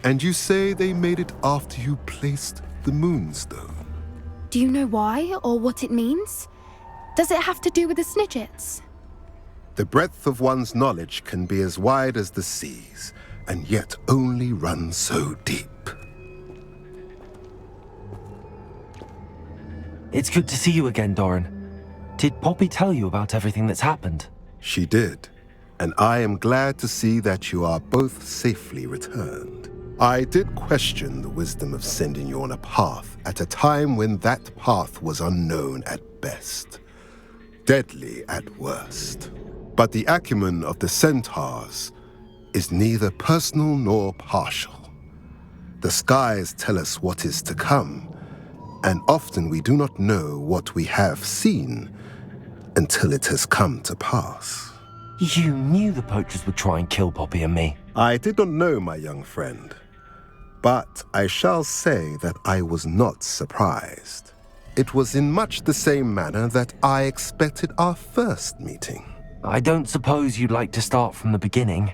And you say they made it after you placed the moonstone? Do you know why or what it means? Does it have to do with the Snidgets? The breadth of one's knowledge can be as wide as the seas, and yet only run so deep. It's good to see you again, Doran. Did Poppy tell you about everything that's happened? She did, and I am glad to see that you are both safely returned. I did question the wisdom of sending you on a path at a time when that path was unknown at best, deadly at worst. But the acumen of the centaurs is neither personal nor partial. The skies tell us what is to come, and often we do not know what we have seen until it has come to pass. You knew the poachers would try and kill Poppy and me. I did not know, my young friend, but I shall say that I was not surprised. It was in much the same manner that I expected our first meeting. I don't suppose you'd like to start from the beginning.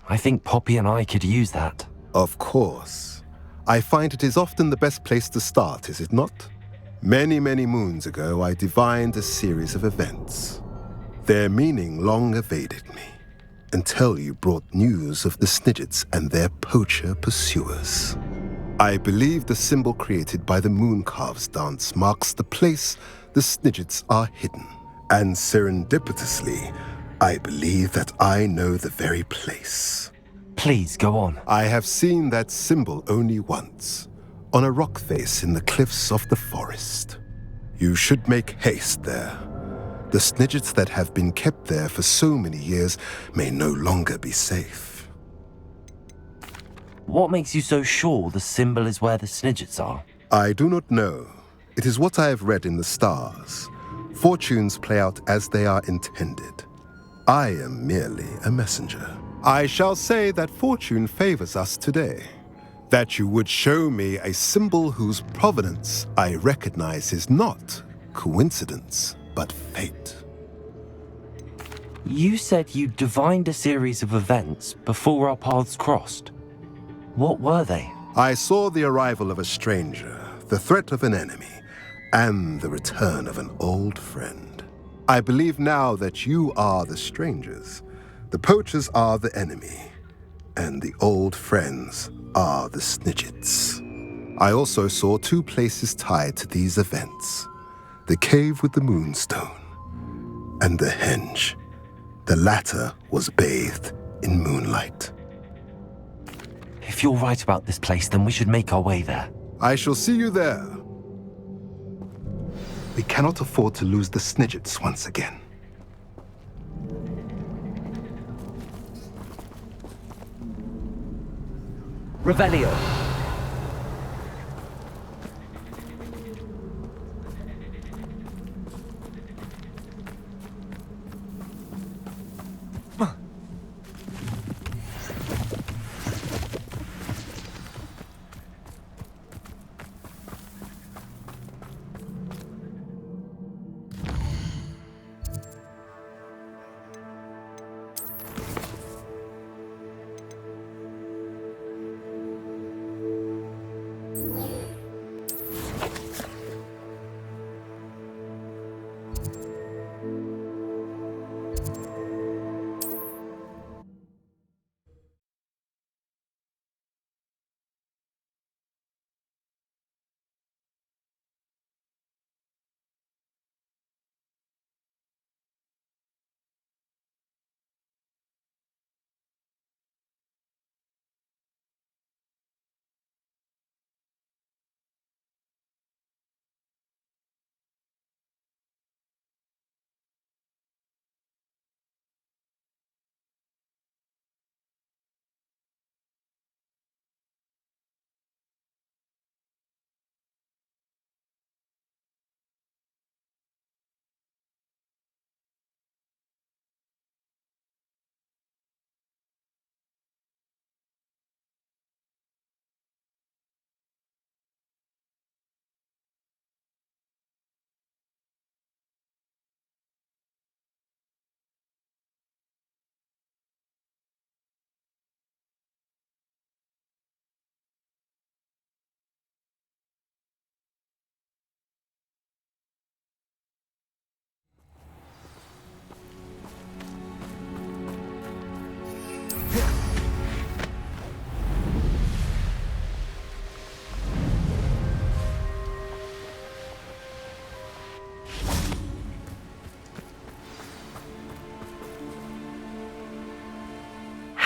I think Poppy and I could use that. Of course. I find it is often the best place to start, is it not? Many, many moons ago, I divined a series of events. Their meaning long evaded me, until you brought news of the Snidgets and their poacher pursuers. I believe the symbol created by the Mooncalves dance marks the place the Snidgets are hidden. And serendipitously, I believe that I know the very place. Please, go on. I have seen that symbol only once, on a rock face in the cliffs of the forest. You should make haste there. The Snidgets that have been kept there for so many years may no longer be safe. What makes you so sure the symbol is where the Snidgets are? I do not know. It is what I have read in the stars. Fortunes play out as they are intended. I am merely a messenger. I shall say that fortune favors us today. That you would show me a symbol whose provenance I recognize is not coincidence, but fate. You said you divined a series of events before our paths crossed. What were they? I saw the arrival of a stranger, the threat of an enemy, and the return of an old friend. I believe now that you are the strangers, the poachers are the enemy, and the old friends are the Snidgets. I also saw two places tied to these events: the cave with the moonstone and the henge. The latter was bathed in moonlight. If you're right about this place, then we should make our way there. I shall see you there. We cannot afford to lose the Snidgets once again. Revelio.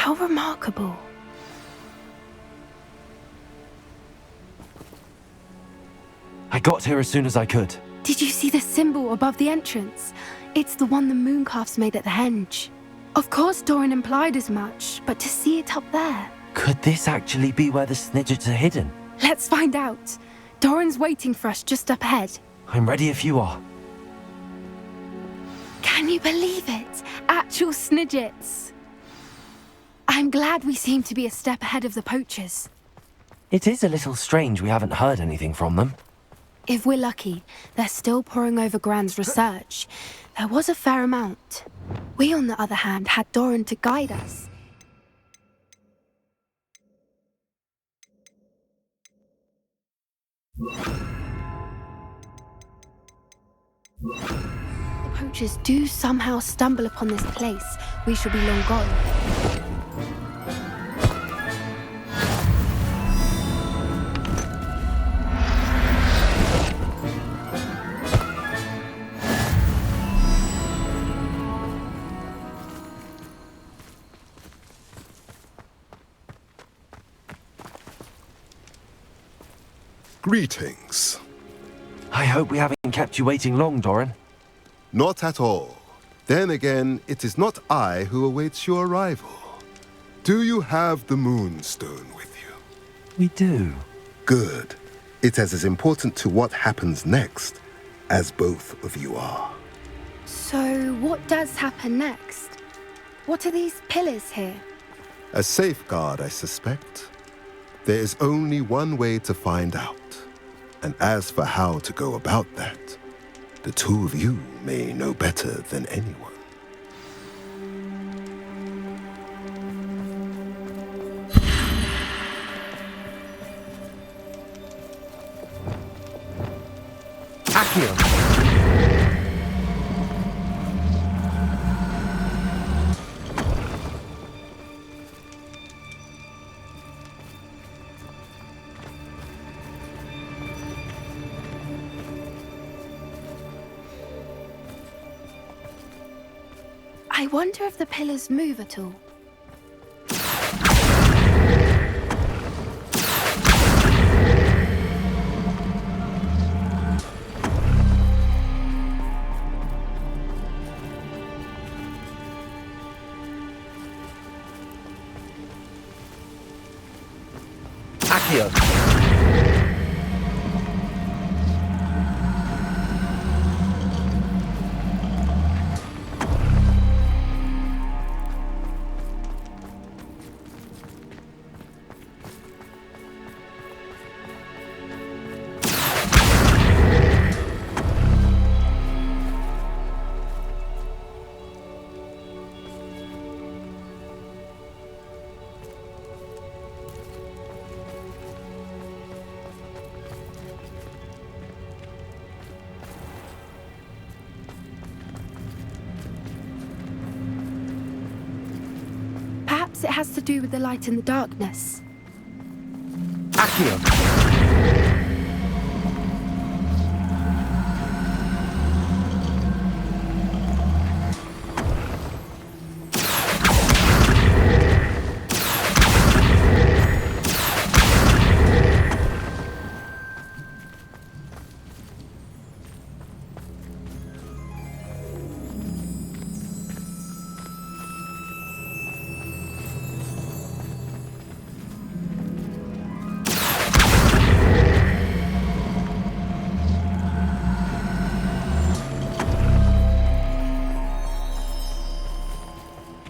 How remarkable. I got here as soon as I could. Did you see the symbol above the entrance? It's the one the mooncalfs made at the henge. Of course Doran implied as much, but to see it up there... Could this actually be where the Snidgets are hidden? Let's find out. Doran's waiting for us just up ahead. I'm ready if you are. Can you believe it? Actual Snidgets. I'm glad we seem to be a step ahead of the poachers. It is a little strange we haven't heard anything from them. If we're lucky, they're still poring over Gran's research. There was a fair amount. We, on the other hand, had Doran to guide us. The poachers do somehow stumble upon this place, we shall be long gone. Greetings. I hope we haven't kept you waiting long, Doran. Not at all. Then again, it is not I who awaits your arrival. Do you have the Moonstone with you? We do. Good. It is as important to what happens next as both of you are. So, what does happen next? What are these pillars here? A safeguard, I suspect. There is only one way to find out. And as for how to go about that, the two of you may know better than anyone. Accio! I wonder if the pillars move at all. Accio! Perhaps it has to do with the light and the darkness. Accio!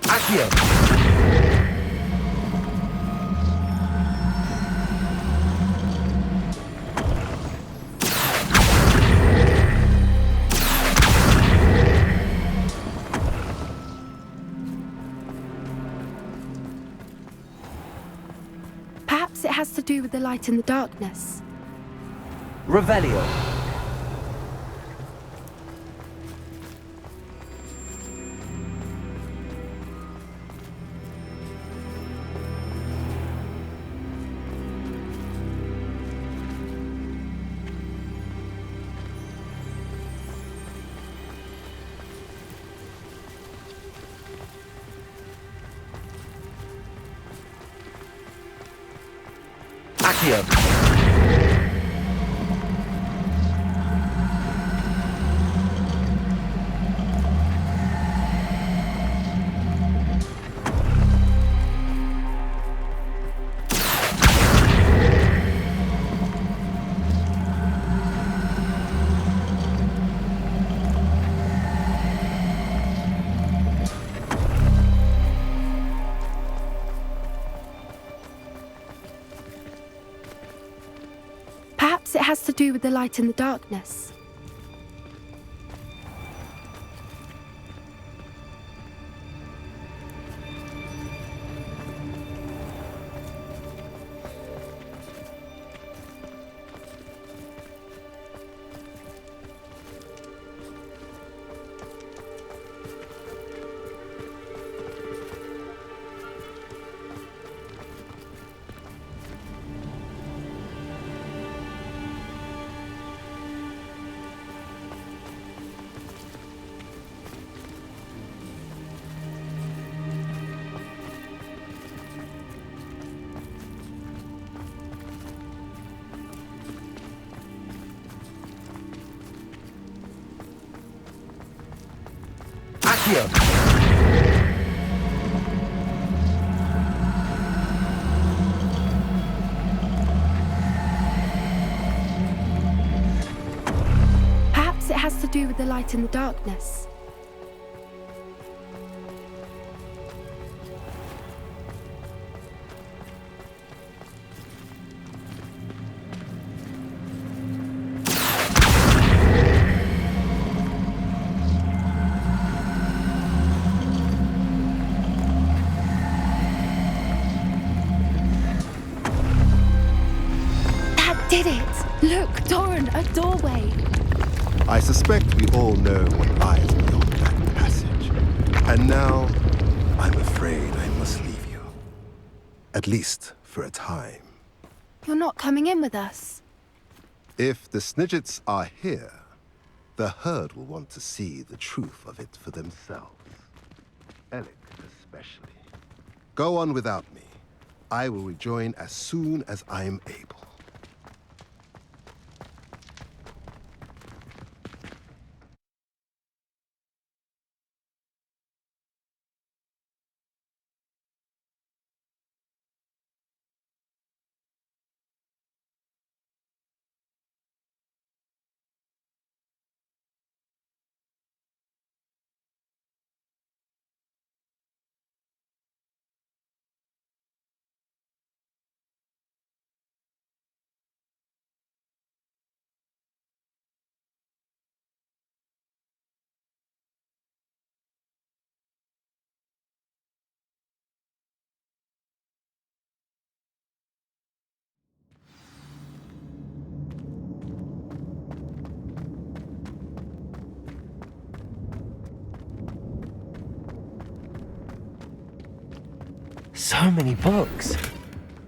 Accio! Perhaps it has to do with the light and the darkness. Revelio! Accio! Perhaps it has to do with the light in the darkness. Accio! Perhaps it has to do with the light in the darkness. That did it! Look, Doran, a doorway! I suspect we all know what lies beyond that passage. And now, I'm afraid I must leave you. At least for a time. You're not coming in with us. If the Snidgets are here, the herd will want to see the truth of it for themselves. Alec especially. Go on without me. I will rejoin as soon as I'm able. So many books.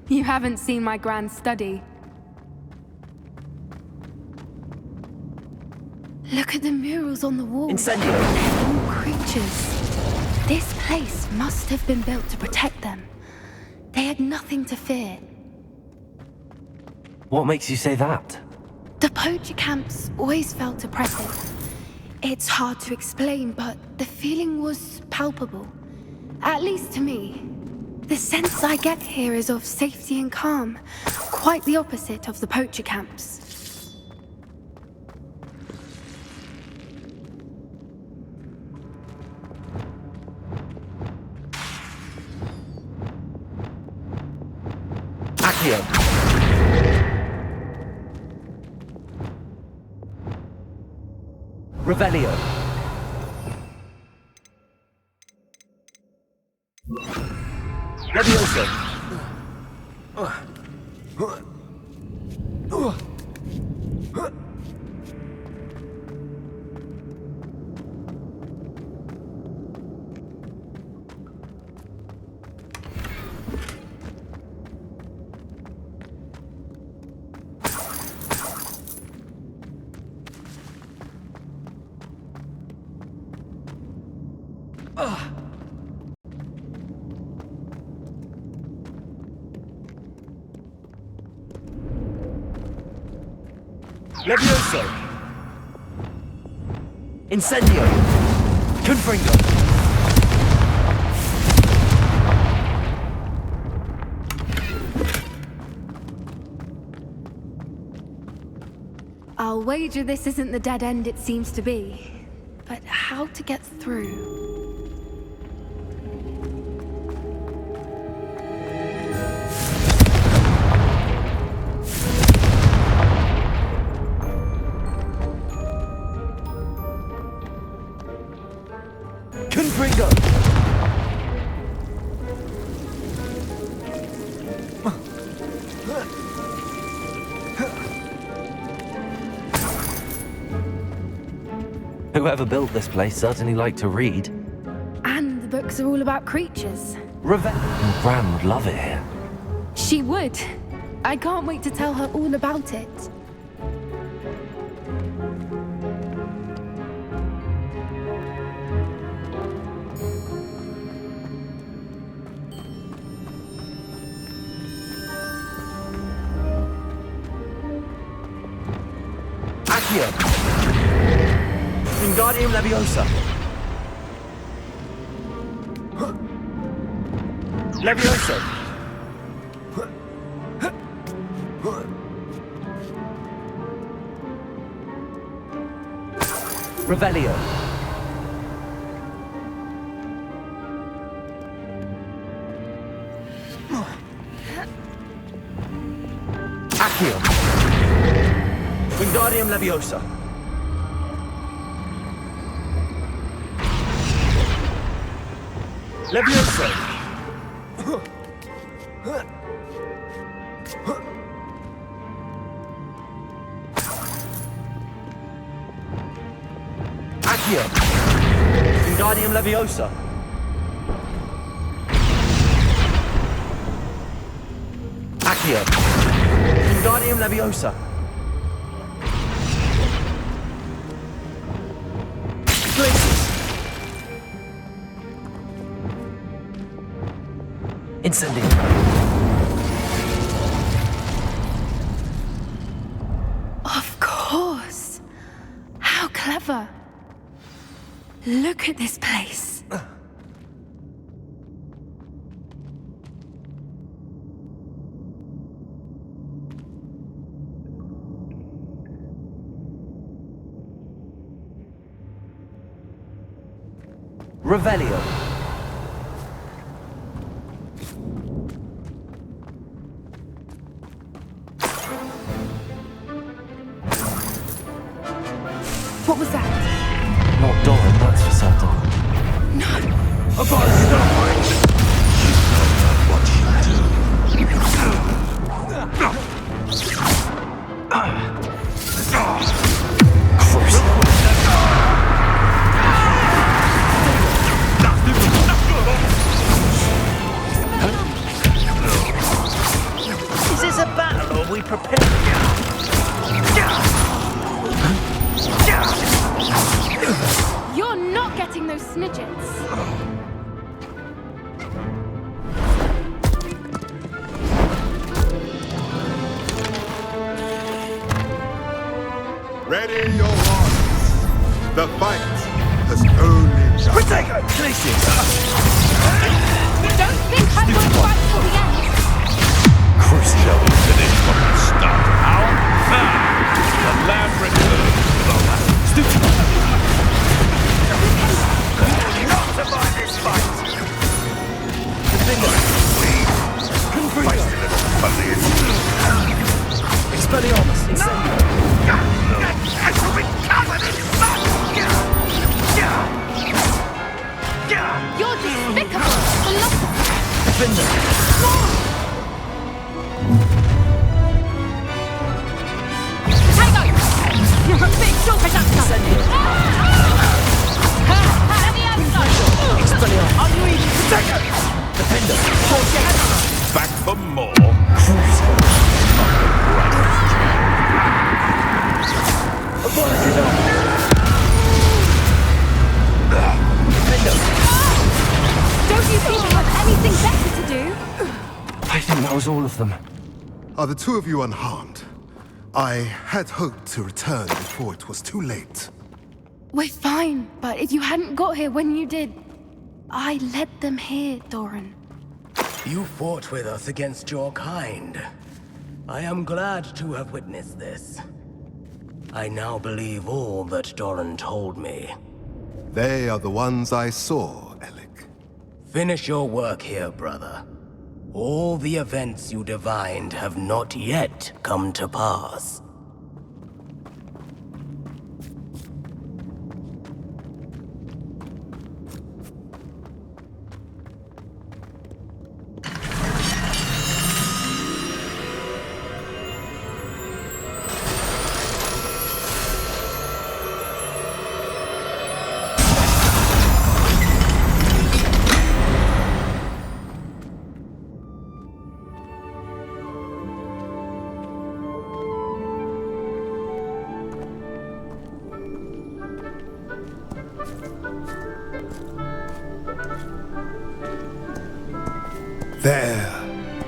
You haven't seen my grand study. Look at the murals on the wall. Incendio! They're all creatures. This place must have been built to protect them. They had nothing to fear. What makes you say that? The poacher camps always felt oppressive. It's hard to explain, but the feeling was palpable. At least to me. The sense I get here is of safety and calm. Quite the opposite of the poacher camps. Accio! Revelio! Levioso! Levioso! Incendio! Confringo! I'll wager this isn't the dead end it seems to be. But how to get through? Confringo! Whoever built this place certainly liked to read. And the books are all about creatures. Gran would love it here. She would. I can't wait to tell her all about it. Accio! Wingardium Leviosa! Levioso! Revelio! Accio! Wingardium Leviosa! Levioso! Accio! Wingardium Leviosa! Accio! Wingardium Leviosa! Places! Incendio! Of course. How clever. Look at this place. Revelio! What was that? Not Doran, that's for certain. No. Is this a battle or are we prepared? You're not getting those snidgets. Ready your horses. The fight has only just... Protego! Places! Don't think I won't fight till the end. Crucial finish from the start. How fair! The land returns to the land. Stupid! Not to buy this fight! Confringo! Feisty little fuzzies. Expelliarmus! Incendio! I shall be covered in mud! You're despicable. Philosopher. Defender! Big short adapter. Incendio! Expelliarmus! Protego! Defender! Back for more. Defender! Don't you think you have anything better to do? I think that was all of them. Are the two of you unharmed? I had hoped to return before it was too late. We're fine, but if you hadn't got here when you did, I led them here, Doran. You fought with us against your kind. I am glad to have witnessed this. I now believe all that Doran told me. They are the ones I saw, Alec. Finish your work here, brother. All the events you divined have not yet come to pass.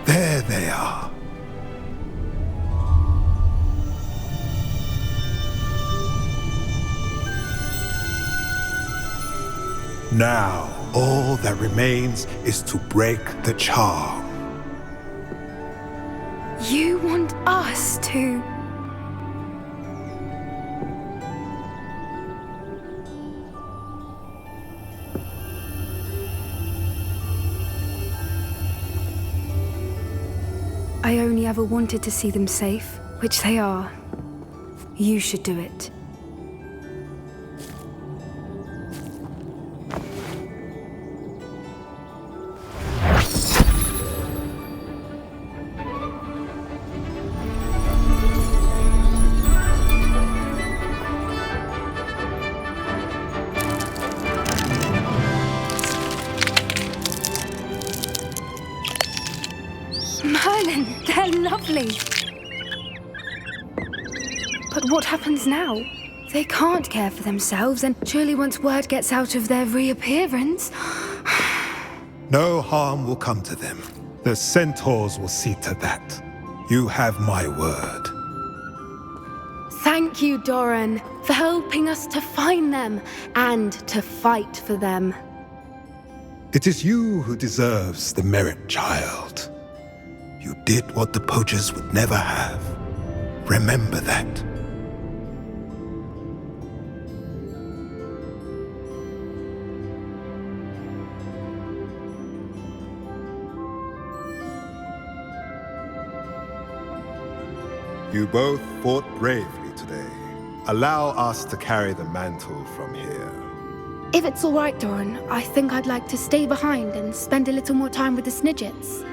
There they are. Now, all that remains is to break the charm. You want us to... I only ever wanted to see them safe, which they are. You should do it. Merlin, they're lovely. But what happens now? They can't care for themselves, and surely once word gets out of their reappearance... No harm will come to them. The centaurs will see to that. You have my word. Thank you, Doran, for helping us to find them and to fight for them. It is you who deserves the merit, child. You did what the poachers would never have. Remember that. You both fought bravely today. Allow us to carry the mantle from here. If it's all right, Doran, I think I'd like to stay behind and spend a little more time with the Snidgets.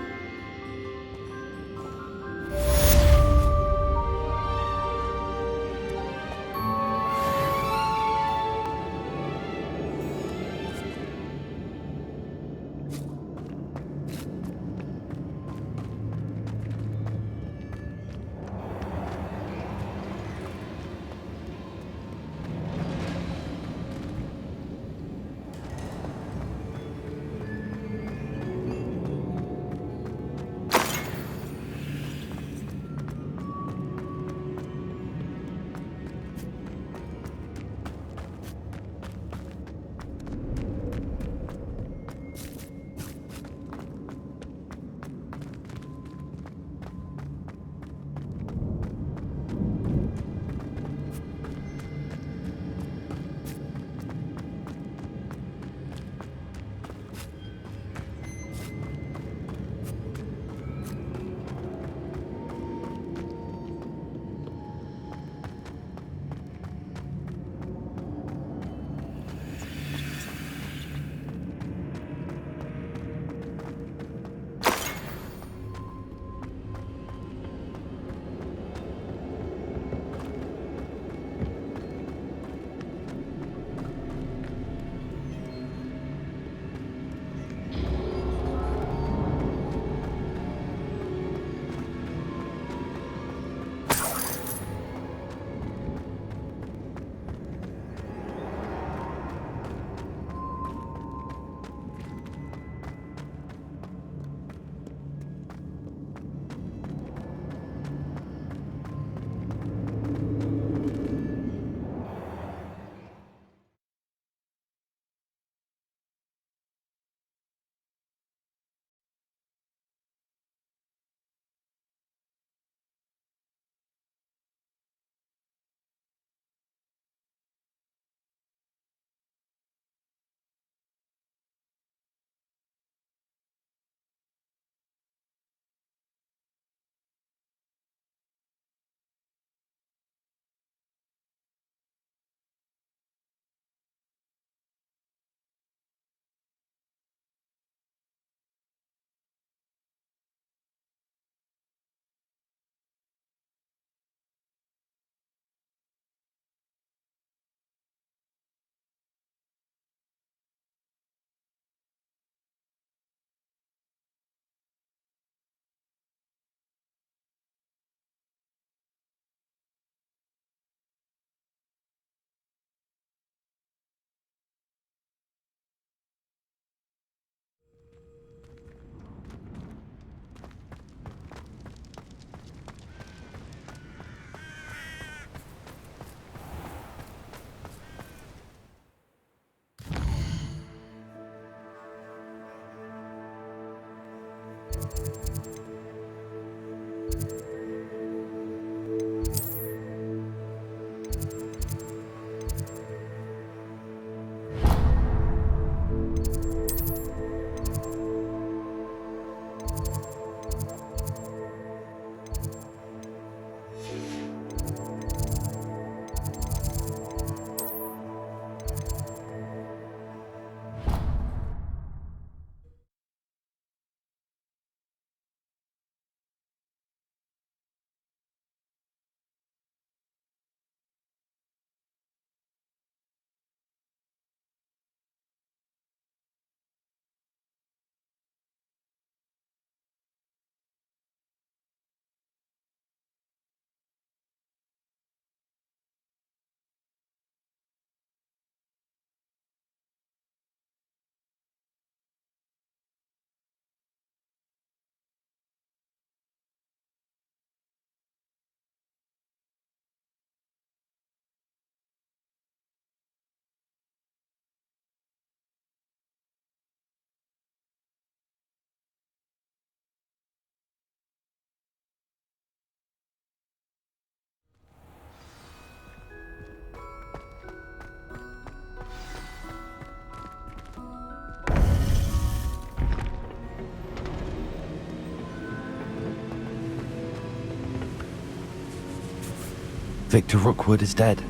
Victor Rookwood is dead.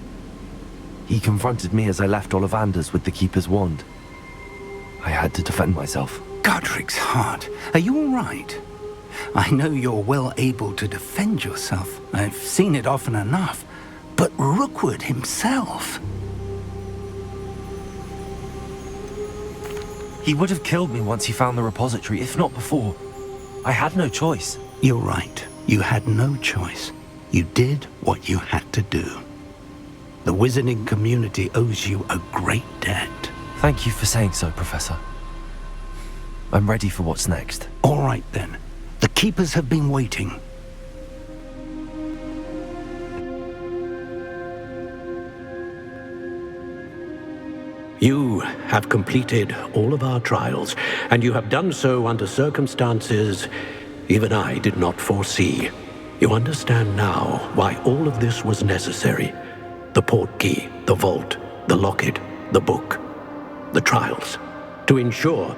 He confronted me as I left Ollivander's with the Keeper's wand. I had to defend myself. Godric's heart, are you all right? I know you're well able to defend yourself. I've seen it often enough. But Rookwood himself... He would have killed me once he found the repository, if not before. I had no choice. You're right. You had no choice. You did what you had to do. The wizarding community owes you a great debt. Thank you for saying so, Professor. I'm ready for what's next. All right, then. The Keepers have been waiting. You have completed all of our trials, and you have done so under circumstances even I did not foresee. You understand now why all of this was necessary. The portkey, the vault, the locket, the book, the trials. To ensure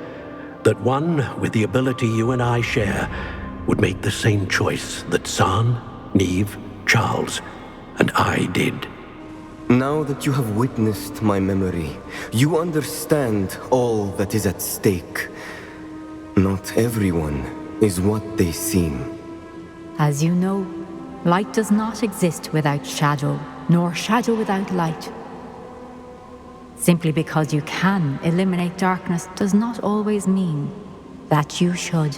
that one with the ability you and I share would make the same choice that San, Neve, Charles, and I did. Now that you have witnessed my memory, you understand all that is at stake. Not everyone is what they seem. As you know, light does not exist without shadow, nor shadow without light. Simply because you can eliminate darkness does not always mean that you should.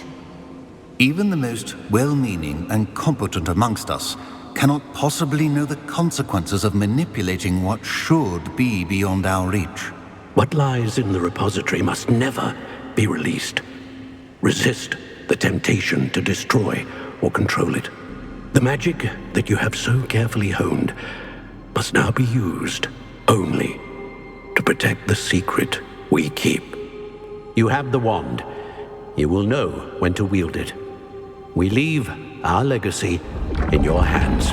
Even the most well-meaning and competent amongst us cannot possibly know the consequences of manipulating what should be beyond our reach. What lies in the repository must never be released. Resist the temptation to destroy or control it. The magic that you have so carefully honed must now be used only to protect the secret we keep. You have the wand. You will know when to wield it. We leave our legacy in your hands.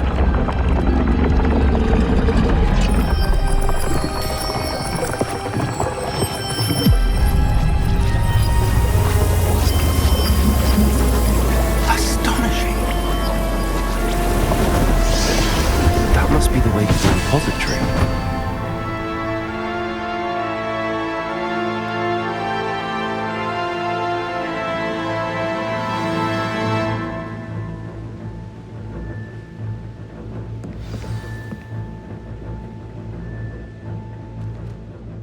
Astonishing. That must be the way to the repository.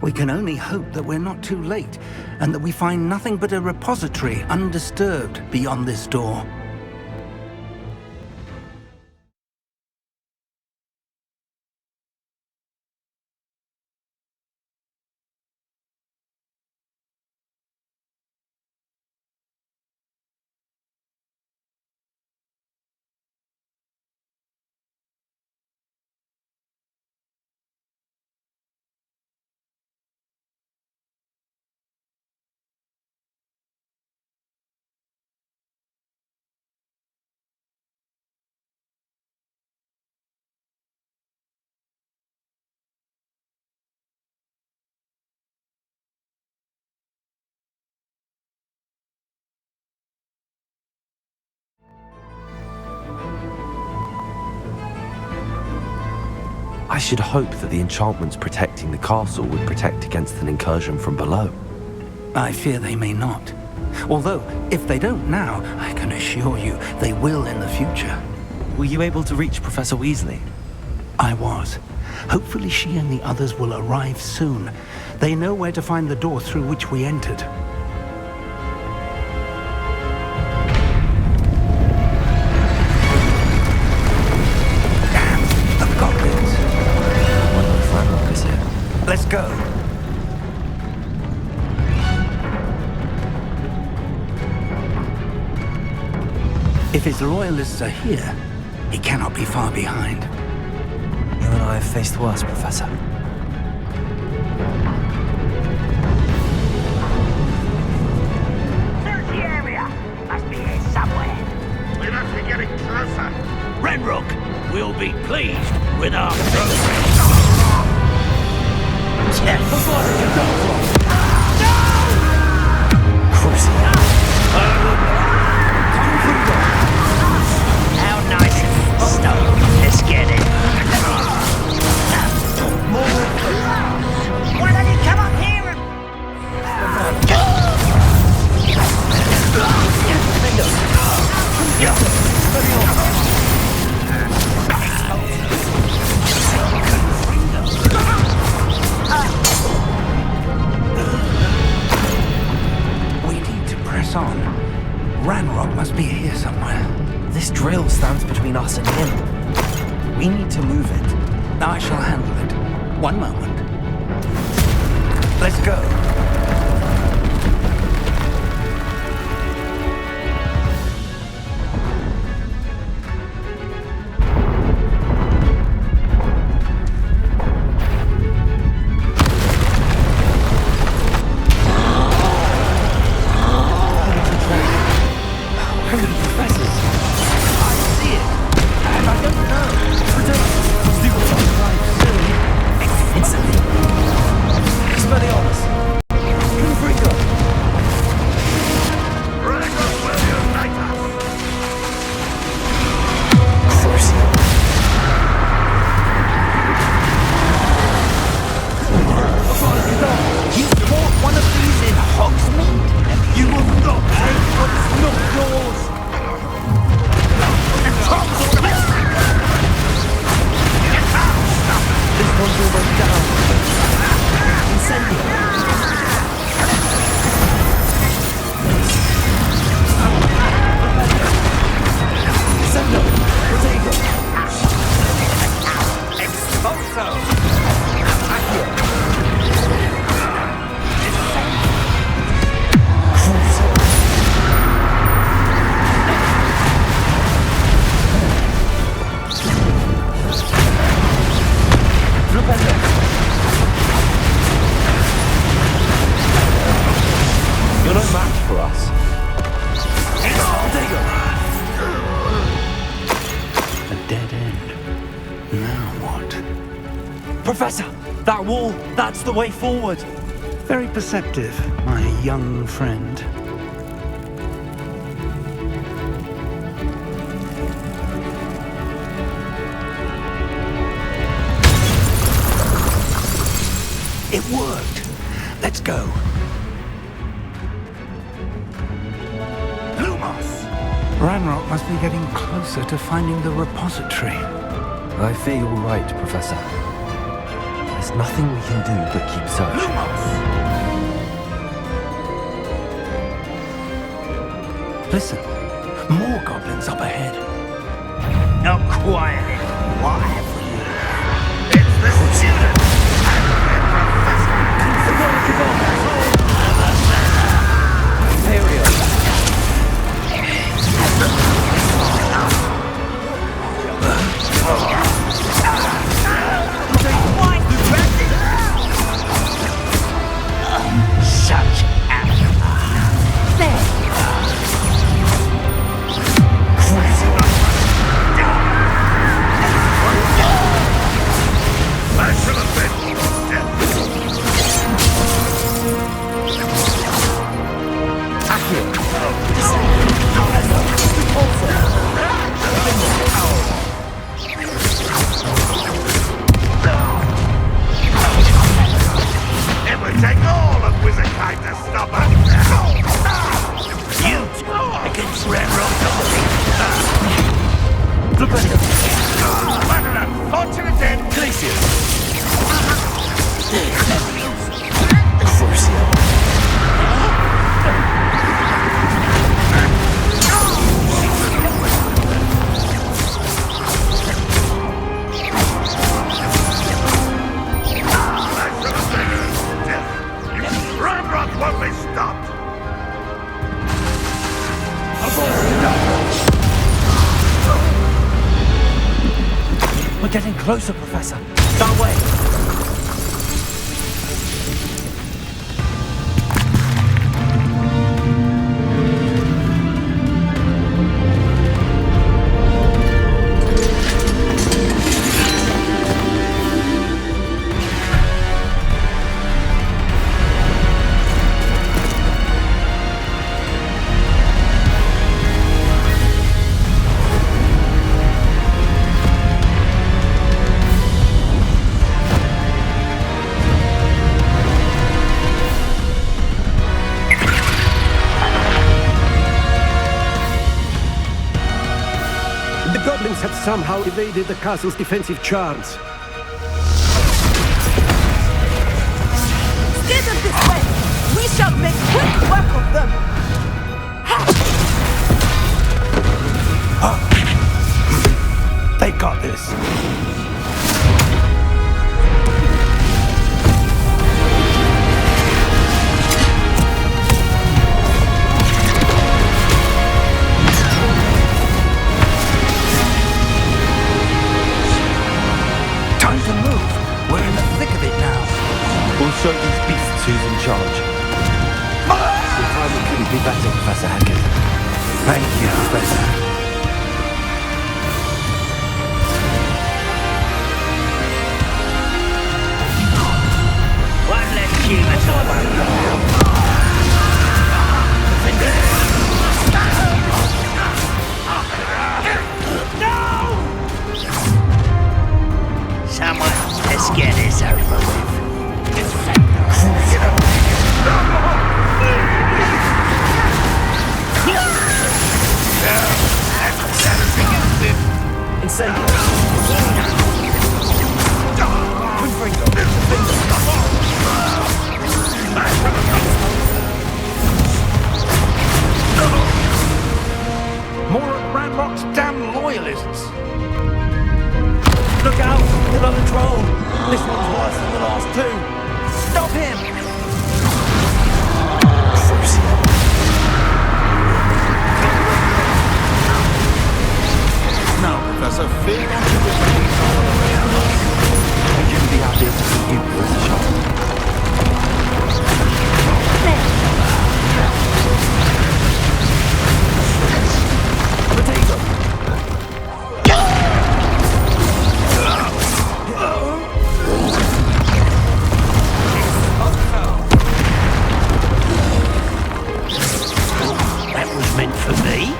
We can only hope that we're not too late, and that we find nothing but a repository undisturbed beyond this door. should hope that the enchantments protecting the castle would protect against an incursion from below. I fear they may not. Although, if they don't now, I can assure you they will in the future. Were you able to reach Professor Weasley? I was. Hopefully she and the others will arrive soon. They know where to find the door through which we entered. Let's go. If his loyalists are here, he cannot be far behind. You and I have faced worse, Professor. Search the area. Must be here somewhere. We must be getting closer. Renrook will be pleased with our progress. How nice and stone. Let's get it. Why don't you come up here and... We need to press on. Ranrock must be here somewhere. This drill stands between us and him. We need to move it. I shall handle it. One moment. Let's go. You're no match for us. A dead end. Now what? Professor, that wall, that's the way forward. Very perceptive, my young friend. It worked. Let's go. Ranrock must be getting closer to finding the repository. I fear you're right, Professor. There's nothing we can do but keep searching. Listen, more goblins up ahead. Now quiet it. What have we? It's the student! Such I should have been dead. Launch in a dead. Glacius! Ramrock won't be stopped. We're getting closer, Professor. That way. The goblins have somehow evaded the castle's defensive charms. Steer them this way! We shall make quick work of them! They've got this. Time to move. We're in the thick of it now. We'll show these beasts who's in charge. The timing couldn't be better, Professor Hackett. Thank you, Professor. One less human to Someone, let's get this over with. More of Ramrock's damn loyalists. Look out! Another drone! This one's worse than the last two! Stop him! Now, Professor, fear not to defend I couldn't be happier to see you, Professor Shaw. That was meant for me.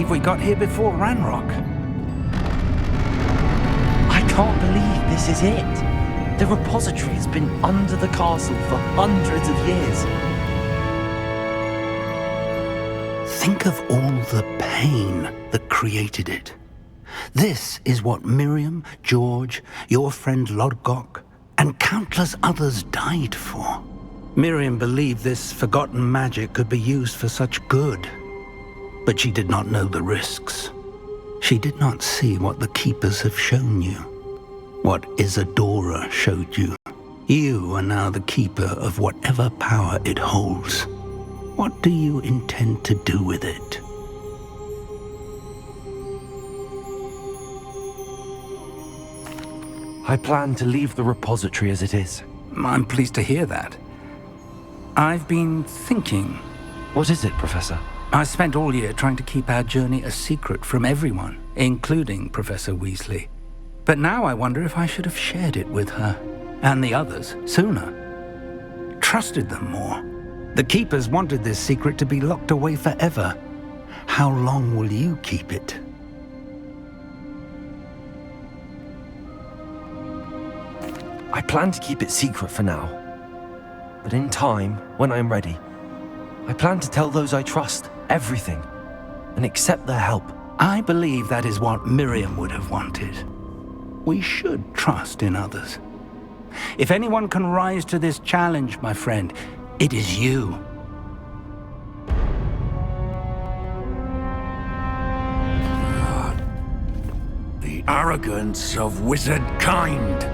believe we got here before Ranrock. I can't believe this is it. The repository has been under the castle for hundreds of years. Think of all the pain that created it. This is what Miriam, George, your friend Lodgok, and countless others died for. Miriam believed this forgotten magic could be used for such good, but she did not know the risks. She did not see what the Keepers have shown you, what Isadora showed you. You are now the Keeper of whatever power it holds. What do you intend to do with it? I plan to leave the repository as it is. I'm pleased to hear that. I've been thinking. What is it, Professor? I spent all year trying to keep our journey a secret from everyone, including Professor Weasley. But now I wonder if I should have shared it with her, and the others, sooner. Trusted them more. The Keepers wanted this secret to be locked away forever. How long will you keep it? I plan to keep it secret for now. But in time, when I'm ready, I plan to tell those I trust everything and accept their help. I believe that is what Miriam would have wanted. We should trust in others. If anyone can rise to this challenge, my friend, it is you. The arrogance of wizard kind.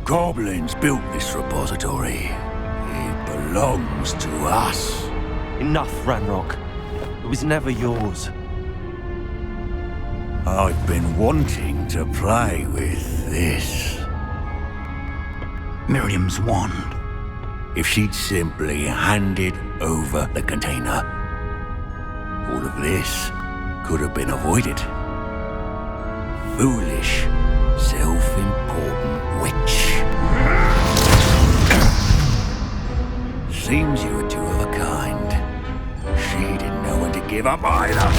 Goblins built this repository. It belongs to us. Enough, Ranrock. It was never yours. I've been wanting to play with this. Miriam's wand. If she'd simply handed over the container, all of this could have been avoided. Foolish, self-important witch. Seems you were two of a kind. She didn't know when to give up either.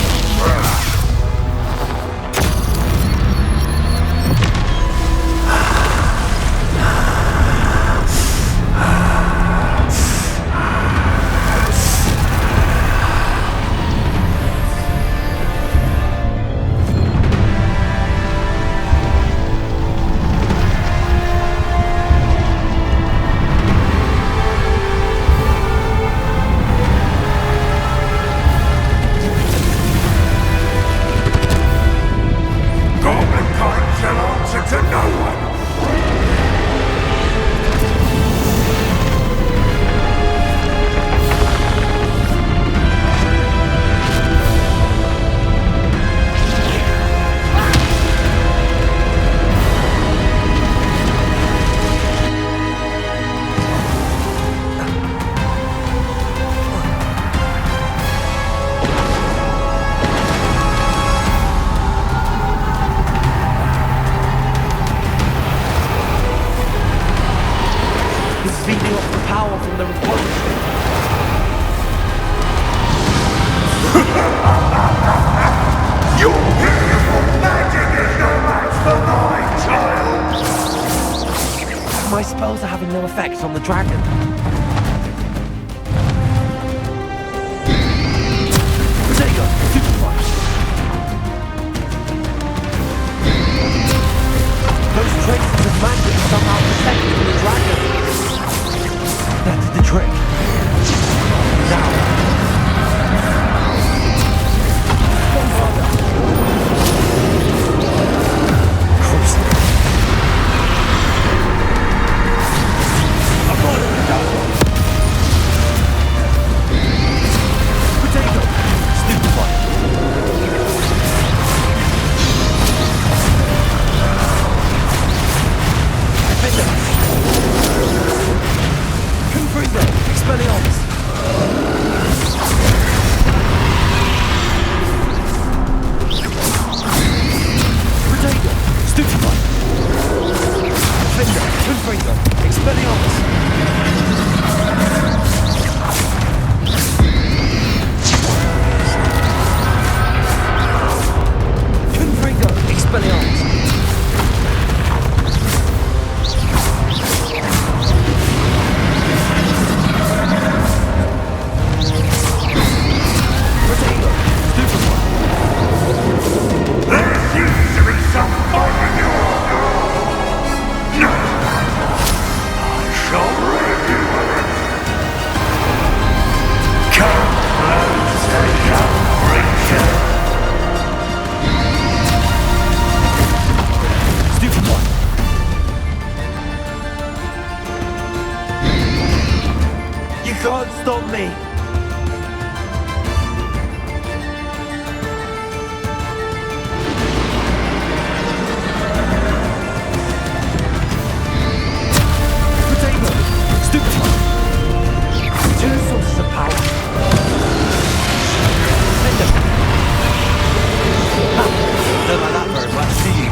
My spells are having no effect on the dragon. There you go. Super punch. Those traces of magic somehow protected the dragon. That did the trick. Now. Christ. can't stop me. Potato! Stupid one! Two sources of power. Don't like that very much, do you?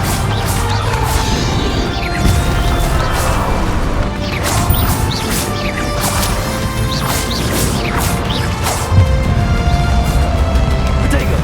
Potato!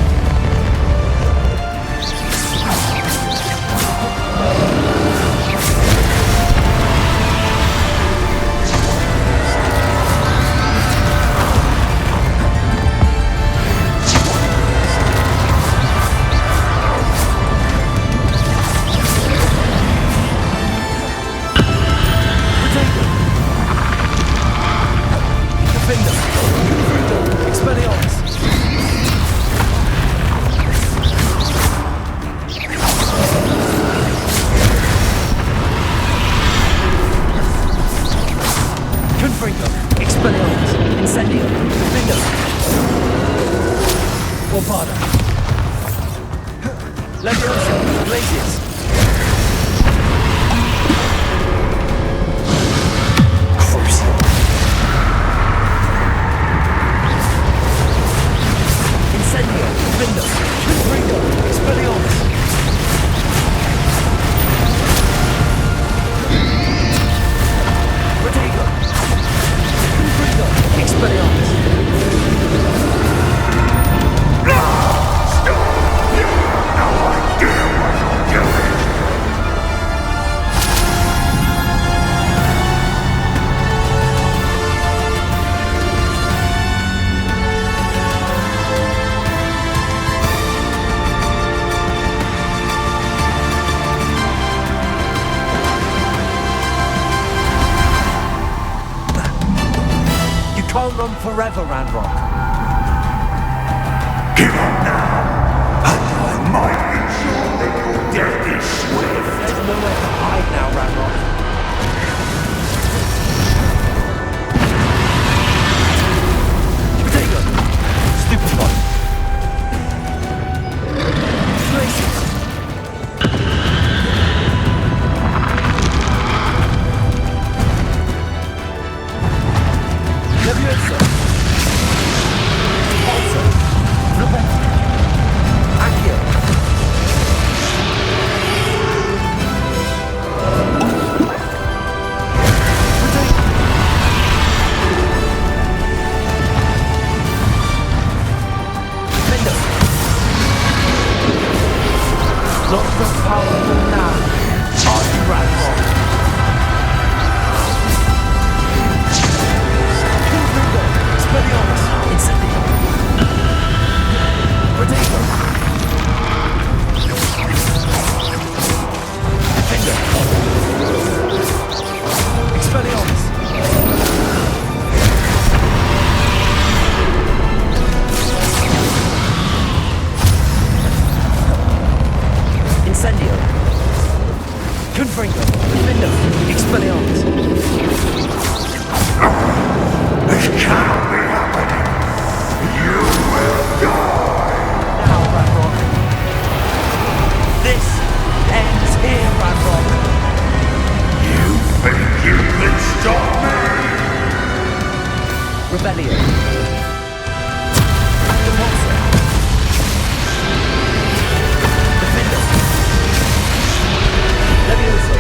Can't run forever, Ranrock. Give up now, and I might ensure that your death is swift. There's nowhere to hide now, Ranrock. Potato! Stupid one. Places. Leviosa! Pulsar! Repent! Accio! Mendo! Not just powerful now. Are you Ranrock? Expelliarmus! Incendio! Potato! Defender! Expelliarmus! Incendio! Confringo! Defender! Expelliarmus! This cannot be happening. You will die. Now, Ranrock. This ends here, Ranrock. You think you can stop me? Rebellion. The monster. Defender. Leviosa.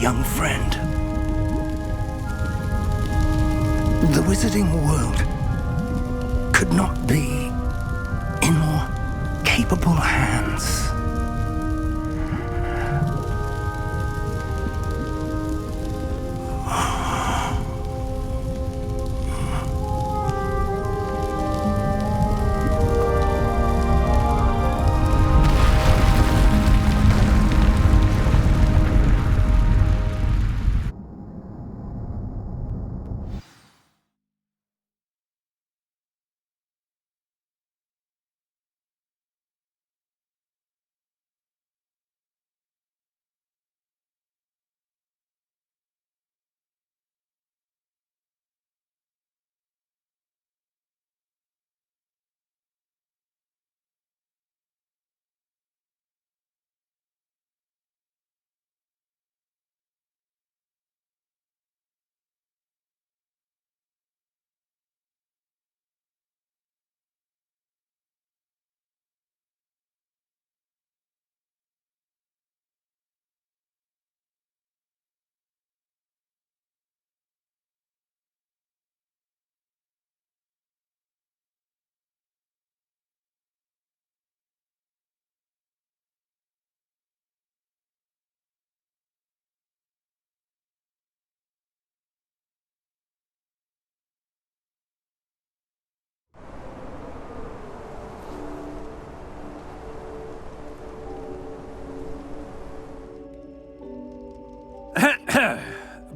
young friend. The wizarding world could not be in more capable hands.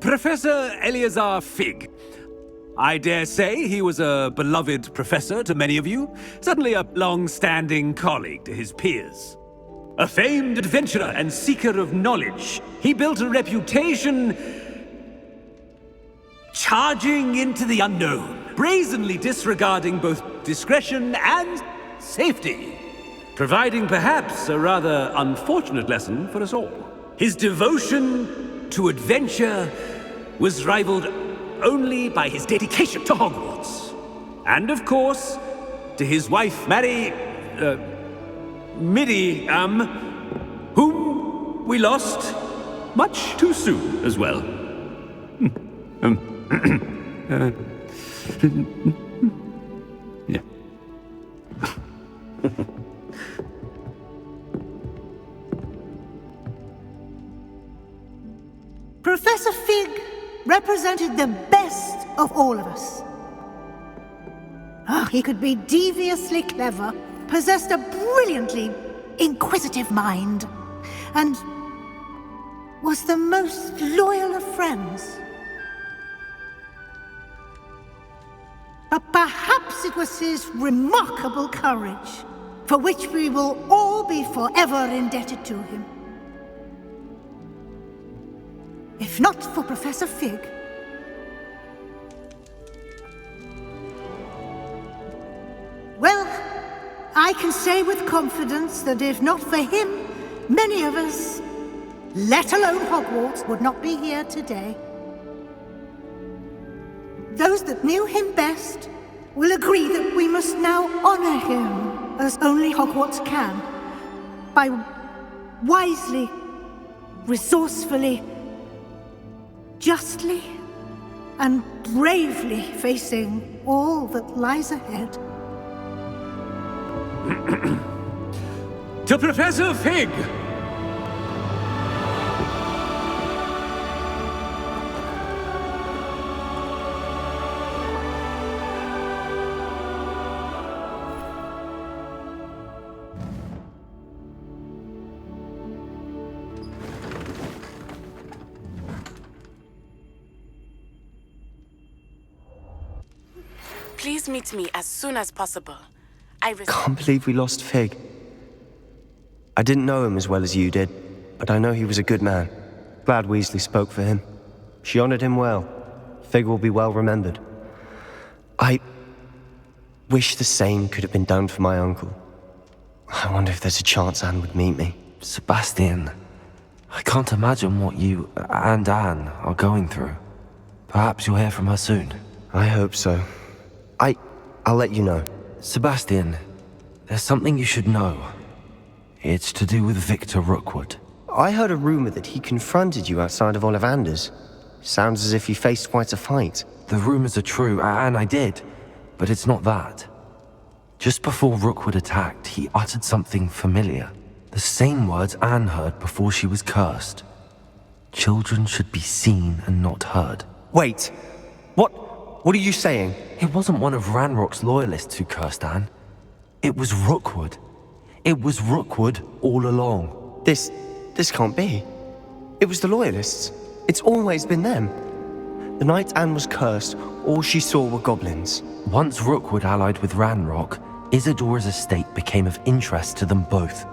Professor Eleazar Fig. I dare say he was a beloved professor to many of you, suddenly a long-standing colleague to his peers. A famed adventurer and seeker of knowledge, he built a reputation charging into the unknown, brazenly disregarding both discretion and safety, providing perhaps a rather unfortunate lesson for us all. His devotion to adventure was rivaled only by his dedication to Hogwarts. And of course, to his wife, Midi, whom we lost much too soon as well. Yeah. Professor Fig represented the best of all of us. He could be deviously clever, possessed a brilliantly inquisitive mind, and was the most loyal of friends. But perhaps it was his remarkable courage, for which we will all be forever indebted to him. If not for Professor Fig, well, I can say with confidence that if not for him, many of us, let alone Hogwarts, would not be here today. Those that knew him best will agree that we must now honor him as only Hogwarts can, by wisely, resourcefully, justly and bravely facing all that lies ahead. To Professor Fig! Please meet me as soon as possible. I can't believe we lost Fig. I didn't know him as well as you did, but I know he was a good man. Glad Weasley spoke for him. She honored him well. Fig will be well remembered. I wish the same could have been done for my uncle. I wonder if there's a chance Anne would meet me. Sebastian, I can't imagine what you and Anne are going through. Perhaps you'll hear from her soon. I hope so. I'll let you know. Sebastian, there's something you should know. It's to do with Victor Rookwood. I heard a rumor that he confronted you outside of Ollivander's. Sounds as if you faced quite a fight. The rumors are true, and I did. But it's not that. Just before Rookwood attacked, he uttered something familiar. The same words Anne heard before she was cursed. Children should be seen and not heard. Wait, what are you saying? It wasn't one of Ranrock's loyalists who cursed Anne. It was Rookwood. It was Rookwood all along. This can't be. It was the loyalists. It's always been them. The night Anne was cursed, all she saw were goblins. Once Rookwood allied with Ranrock, Isadora's estate became of interest to them both.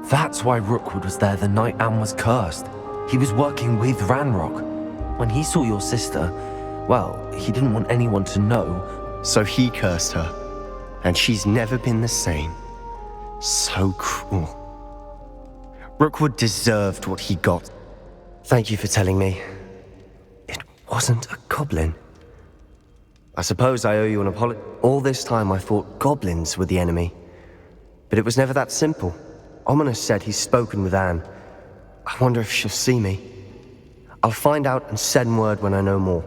That's why Rookwood was there the night Anne was cursed. He was working with Ranrock. When he saw your sister, well, he didn't want anyone to know. So he cursed her. And she's never been the same. So cruel. Rookwood deserved what he got. Thank you for telling me. It wasn't a goblin. I suppose I owe you an apology. All this time I thought goblins were the enemy. But it was never that simple. Ominous said he's spoken with Anne. I wonder if she'll see me. I'll find out and send word when I know more.